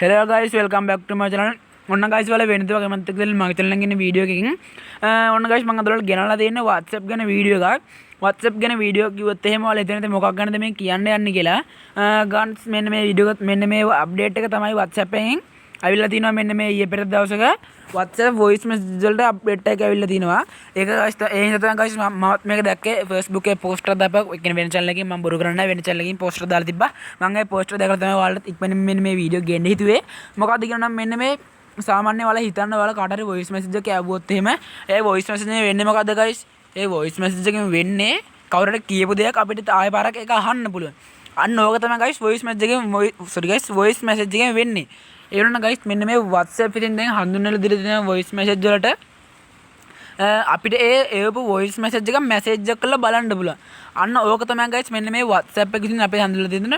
Hello guys, welcome back to my channel. ඔන්න guys වල වෙනද වගේ මම එක්ක මගේ channel එකෙන් ඉන්න වීඩියෝ එකකින් ඔන්න guys මම අද වල ගෙනල්ලා තියෙන්නේ WhatsApp ගැන වීඩියෝ එකක්. WhatsApp ගැන වීඩියෝ කිව්වොත් එහෙම ඔයාලා එතනදී මොකක් ගැනද මේ කියන්න යන්නේ කියලා. ගන්ස් මෙන්න මේ වීඩියෝ එක මෙන්න මේ අප්ඩේට් එක තමයි WhatsApp එකෙන් අවිල්ලා තිනවා මෙන්න මේ ඊයේ පෙරේද දවසක WhatsApp voice message වලට අප්ඩේට් එකක් ඇවිල්ලා තිනවා. ඒක guys ඒ හින්දා තමයි guys මම මේක දැක්කේ Facebook එකේ poster දාපුවා. ඒ කියන්නේ වෙන channel එකකින් මම බොරු කරන්නේ නැහැ. වෙන channel එකකින් poster දාලා තිබ්බා. මම ඒ poster දැකලා තමයි ඔයාලට ඉක්මනින් මෙන්න මේ වීඩියෝ ගේන්න හිතුවේ. මොකක්ද කියලා නම් මෙන්න මේ සාමාන්‍ය ඔයාලා හිතන්න ඔයාලා කාට හරි voice message එකක් ආවොත් එහෙම ඒ voice message එකේ වෙන්නේ මොකද්ද guys? ඒ voice message එකෙන් වෙන්නේ කවුරුහරි කියපු දෙයක් අපිට ආයෙ පාරක් ඒක අහන්න පුළුවන්. අන්න ඕක තමයි guys voice message එකෙන් voice message එකෙන් වෙන්නේ. ඒ වුණා guys මෙන්න මේ WhatsApp එකෙන් දැන් හඳුන්වලා දීලා තියෙන voice message වලට අපිට ඒවපු voice message එක message එක කරලා බලන්න පුළුවන්. අන්න ඕක තමයි guys මෙන්න මේ WhatsApp එකකින් අපි හඳුන්වලා දෙන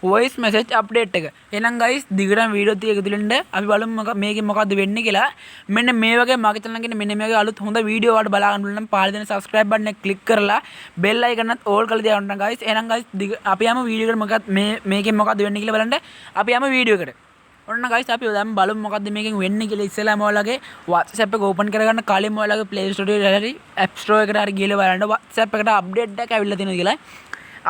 voice message update එක. එහෙනම් guys දිගටම වීඩියෝ ටික එකතුලින්ද අපි බලමු මේකෙන් මොකද්ද වෙන්නේ කියලා. මෙන්න මේ වගේ මගේ channel එකේ මෙන්න මේ වගේ අලුත් හොඳ වීඩියෝ වලට බලා ගන්න පුළුවන් නම් පාළි දෙන subscribe button එක click කරලා bell icon එකත් all කරලා තියාගන්න guys. එහෙනම් guys අපි යමු වීඩියෝ එකට මොකක්ද මේකෙන් මොකද්ද වෙන්නේ කියලා බලන්න. අපි යමු වීඩියෝ එකට. ඔන්න guys අපි දැන් බලමු මොකද්ද මේකෙන් වෙන්නේ කියලා. ඉස්සෙල්ලාම ඔයාලගේ WhatsApp එක open කරගන්න කලින්ම ඔයාලගේ Play Store එකේ හරි App Store එකට හරි ගිහලා බලන්න WhatsApp එකට update එකක් ඇවිල්ලා තියෙනවා කියලා.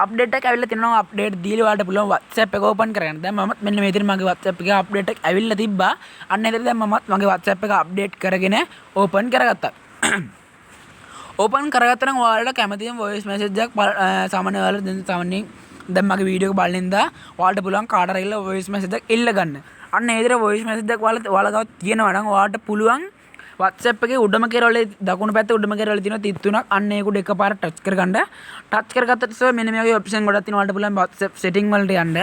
අප්ඩේට් එකක් ඇවිල්ලා තියෙනවා. අප්ඩේට් දීලා ඔයාලට පුළුවන් WhatsApp එක ඕපන් කරගන්න. දැන් මමත් මෙන්න මේ විදිහට මගේ WhatsApp එකේ අප්ඩේට් එක ඇවිල්ලා තිබ්බා. අන්න ඒතර දැන් මමත් මගේ WhatsApp එක අප්ඩේට් කරගෙන ඕපන් කරගත්තා. ඕපන් කරගත්තා නම් ඔයාලට කැමතිම voice message එකක් සාමාන්‍ය ඔයාලා දැන් මගේ වීඩියෝ එක බලන ඉඳලා ඔයාලට පුළුවන් කාට හරි ඉල්ල voice message එකක් ඉල්ල ගන්න. අන්න ඒ විදිහට voice message එකක් ඔයාලා ගාව තියෙනවා නම් ඔයාලට පුළුවන් WhatsApp එකේ උඩම කෙරවලේ දකුණු පැත්තේ උඩම කෙරවලේ තියෙන තිත් තුනක් අන්න ඒක උඩ එකපාර ටච් කරගන්න. ටච් කරගත්තට පස්සේ මෙන්න මේ වගේ ඔප්ෂන් ගොඩක් තියෙනවා. ඔයාලට පුළුවන් WhatsApp setting වලට යන්න.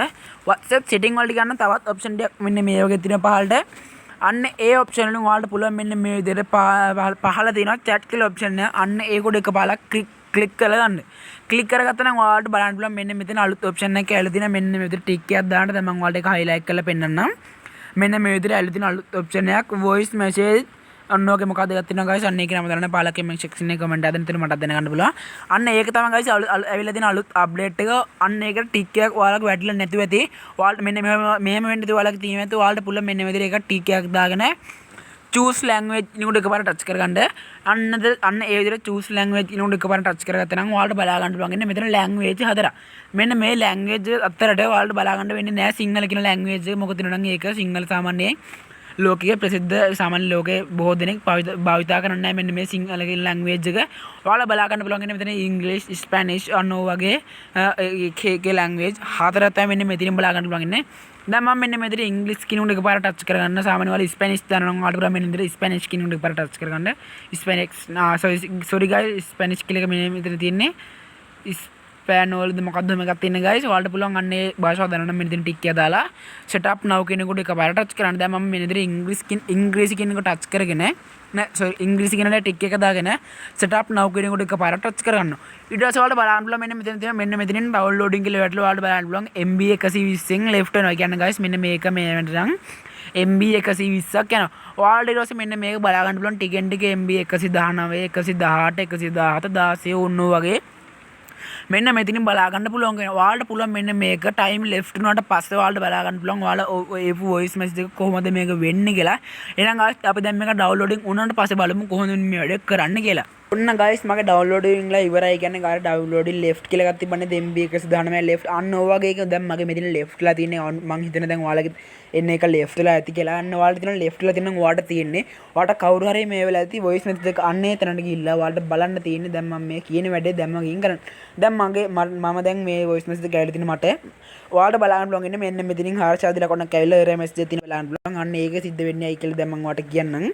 WhatsApp setting වලට ගන්න තවත් ඔප්ෂන් ටිකක් මෙන්න මේ වගේ තියෙන පහළට. අන්න ඒ ඔප්ෂන් වලින් ඔයාලට පුළුවන් මෙන්න මේ විදිහට පහළ තියෙනවා chat කියලා ඔප්ෂන් එක. අන්න ඒක උඩ එකපාරක් ක්ලික් කරලා ගන්න. ක්ලික් කරගත්තා නම් ඔයාලට බලන්න පුළුවන් මෙන්න මෙතන අලුත් ඔප්ෂන් එකක් ඇවිල්ලා තියෙනවා. මෙන්න මේ විදිහට ටික් එකක් දාන්න. දැන් මම ඔයාලට ඒක highlight කරලා පෙන්නන්නම්. මෙන්න මේ විදිහට ඇවිල්ලා තියෙන අලුත් ඔප්ෂන් එකක් voice message අන්න ඔගේ මොකද ගත්තිනවා guys. අන්න ඒකේ නම දාන්න පාලක කමෙන්ට් section එකේ කමෙන්ට් ආදෙන ඉතින් මටත් දැනගන්න පුළුවන්. අන්න ඒක තමයි guys ඇවිල්ලා තියෙන අලුත් අප්ඩේට් එක. අන්න ඒකට ටික් එකක් ඔයාලගේ වැටිලා නැතුව ඇති. ඔයාලට මෙන්න මෙහෙම වෙන්න ඉතින් ඔයාලගේ තියෙන ඇති. ඔයාලට පුළුවන් මෙන්න මේ විදිහට එක ටික් එකක් දාගෙන choose language නිකුඩ එකපාර ටච් කරගන්න. අන්න ඒ විදිහට choose language නිකුඩ එකපාර ටච් කරගත්තා නම් ඔයාලට බලා ගන්න පුළුවන් ඉන්නේ මෙතන language හතරක්. මෙන්න මේ language අතරට ඔයාලට බලා ගන්න වෙන්නේ නැහැ සිංහල කියන language එක. මොකද නම් ඒක සිංහල සාමාන්‍යයෙන් ලෝකයේ ප්‍රසිද්ධ සාමාන්‍ය ලෝකයේ බොහෝ දෙනෙක් භාවිතා කරන්නේ නැහැ මෙන්න මේ සිංහල කියන language එක. ඔයාලා බලා ගන්න පුළුවන් ඉන්නේ මෙතන English, Spanish අනෝ වගේ ඒකේ language හතරක් තමයි මෙන්න මෙතනින් බලා ගන්න පුළුවන් ඉන්නේ. දැන් මම මෙන්න මෙතන ඉංග්‍රීසි කිනුන එකපාර ටච් කරගන්න. සාමාන්‍ය වල ස්පැනිෂ් දානවා නම් ඔයාලට පුළුවන් මෙන්න මෙතන ස්පැනිෂ් කිනුන එකපාර ටච් කරගන්න. sorry guys ස්පැනිෂ් කියලා එක මෙන්න මෙතන තියෙන්නේ. ස්පැනෝල්ද මොකද්ද මේකක් තියෙන්නේ guys. ඔයාලට පුළුවන් අන්නේ භාෂාව දන්නා නම් මෙන්න මෙතන ටික් එක දාලා setup now කියන එකට එකපාර ටච් කරන්න. දැන් මම මෙන්න මෙතන ඉංග්‍රීසි කියන එක ටච් කරගෙන ඉංග්‍රීසි කියන ටික් එක දාගෙන setup now කියන එකට එකපාර ටච් කරගන්නවා. ඊට පස්සේ ඔයාලට බලන්න පුළුවන් මෙන්න මෙතන තියෙන මෙන්න මෙතනින් downloading කියලා වැටලා ඔයාලට බලන්න පුළුවන් MB 120න් left වෙනවා. කියන්නේ guys මෙන්න මේක මේ වෙනටනම් MB 120ක් යනවා. ඔයාලට ඊට පස්සේ මෙන්න මේක බලා ගන්න පුළුවන් ටිකෙන් ටික MB 119 118 117 16 උන්නෝ වගේ මෙන්න මෙතනින් බලා ගන්න පුළුවන් කෙනා. ඔයාලට පුළුවන් මෙන්න මේක time left වුණාට පස්සේ ඔයාලට බලා ගන්න පුළුවන් ඔයාලා ඒ voice message එක කොහොමද මේක වෙන්නේ කියලා. එහෙනම් guys අපි දැන් මේක downloading වුණාට පස්සේ බලමු කොහොමද මේ වැඩ කරන්න කියලා. ඔන්න guys මගේ downloading ලා ඉවරයි. කියන්නේ ගාර downloading left කියලා එකක් තිබ්බනේ MB 119 left. අන්න ඔය වගේ එක දැන් මගේ මෙතන left ලා තියෙන්නේ. මං හිතන්නේ දැන් ඔයාලගේ එන්න එක left ලා ඇති කියලා. අන්න ඔයාලට තියෙන left ලා තියෙන ඔයාලට තියෙන්නේ. ඔයාලට කවුරු හරි මේ වෙලාව ඇති voice message එක අන්න එතනට ගිහිල්ලා ඔයාලට බලන්න තියෙන්නේ. දැන් මම මේ කියන වැඩේ දැන් මම ගින් කරන්නේ. දැන් මම දැන් මේ voice message එක ඇවිල්ලා තියෙන මට ඔයාලට බලන්න පුළුවන් ඉන්නේ මෙන්න මෙතනින් හර්ෂාදිලා කොටක් ඇවිල්ලා error message එක තියෙන බලන්න පුළුවන්. අන්න ඒක සිද්ධ වෙන්නේ ඇයි කියලා දැන් මම ඔයාලට කියන්නම්.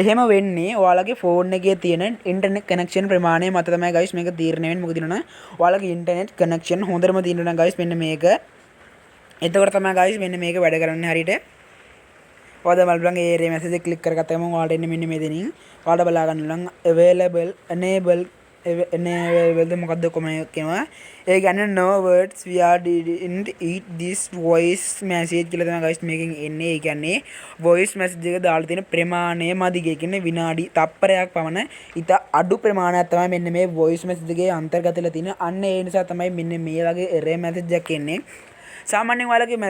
එහෙම වෙන්නේ ඔයාලගේ ෆෝන් එකේ තියෙන ඉන්ටර්නෙට් කනෙක්ෂන් ප්‍රමාණය මත තමයි guys මේක තීරණය වෙන්නේ. මොකද දිනන ඔයාලගේ ඉන්ටර්නෙට් කනෙක්ෂන් හොඳටම තියෙනවා නම් guys මෙන්න මේක. එතකොට තමයි guys මෙන්න මේක වැඩ කරන්නේ හරියට. ඔයාලා බලන්න ඒ error message එක ක්ලික් කරගත්තාම ඔයාලට එන්නේ මෙන්න මෙතනින්. ඔයාලට බලා ගන්න පුළුවන් available enable මොකද්ද කොමෙන්ට් කියනවා. ඒ කියන්නේ no words we are didn't eat this voice message කියලා තමයි guys මේකෙන් එන්නේ. ඒ කියන්නේ voice message එක දාලා තියෙන ප්‍රමාණය මදිගේ කියන්නේ විනාඩි තප්පරයක් පමණ ඉත අඩු ප්‍රමාණයක් තමයි මෙන්න මේ voice message එකේ අන්තර්ගතලා තියෙන. අන්න ඒ නිසා තමයි මෙන්න මේ වගේ error message එකක් එන්නේ. සාමාන්‍යයෙන් ඔයාලගේ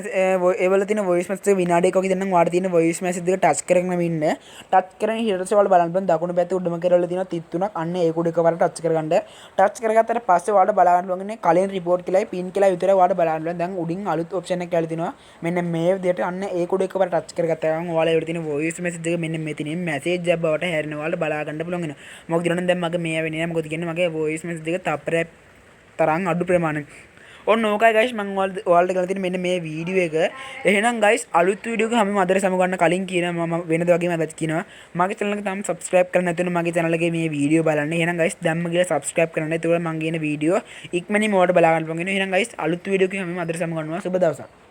ඒවල තියෙන වොයිස් මැසේජ් එක විනාඩියක් වගේ දෙන්නම් ඔයාලට තියෙන වොයිස් මැසේජ් එක ටච් කරගෙන ඉන්න ටච් කරගෙන ඊට පස්සේ ඔයාලට බලන්න පුළුවන් දකුණු පැත්තේ උඩම කෙරවල තියෙන 33ක් අන්න ඒක උඩ එකවර ටච් කරගන්න ටච් කරගත්තට පස්සේ ඔයාලට බලන්න පුළුවන් කලින් report කියලායි pin කියලා විතරයි ඔයාලට බලන්න පුළුවන් දැන් උඩින් අලුත් option එකක් කියලා තිනවා මෙන්න මේ විදිහට අන්න ඒක උඩ එකවර ටච් කරගත්තා ගමන් ඔයාලා ඒවට තියෙන වොයිස් මැසේජ් එක මෙන්න මෙතනින් මැසේජ් එකක් බවට හැරෙනවා ඔයාලට බලා ගන්න පුළුවන් වෙනවා මොකද ඊළඟ දැන් මගේ මේ වෙන්නේ නැහැ මොකද කියන්නේ මගේ වොයිස් මැසේජ් එක තප්පරයක් තරම් අඩු ප්‍රමාණයක් ඔන්න ඕකයි ගයිස් මම ඔයාලට කරලා තියෙන මෙන්න මේ වීඩියෝ එක එහෙනම් ගයිස් අලුත් වීඩියෝ එක හැමෝම අදට සමගන්න කලින් කියනවා මම වෙනද වගේම අදත් කියනවා මගේ channel එක තාම subscribe කරන්න නැතුව මගේ channel එකේ මේ වීඩියෝ බලන්න එහෙනම් ගයිස් දැම්ම ගිහලා subscribe කරන්න එතකොට මම කියන වීඩියෝ ඉක්මනින්ම ඔයාලට බලා ගන්න පුළුවන් වෙනවා එහෙනම් ගයිස් අලුත් වීඩියෝ එකකින් හැමෝම අදට සමගන්නවා සුබ දවසක්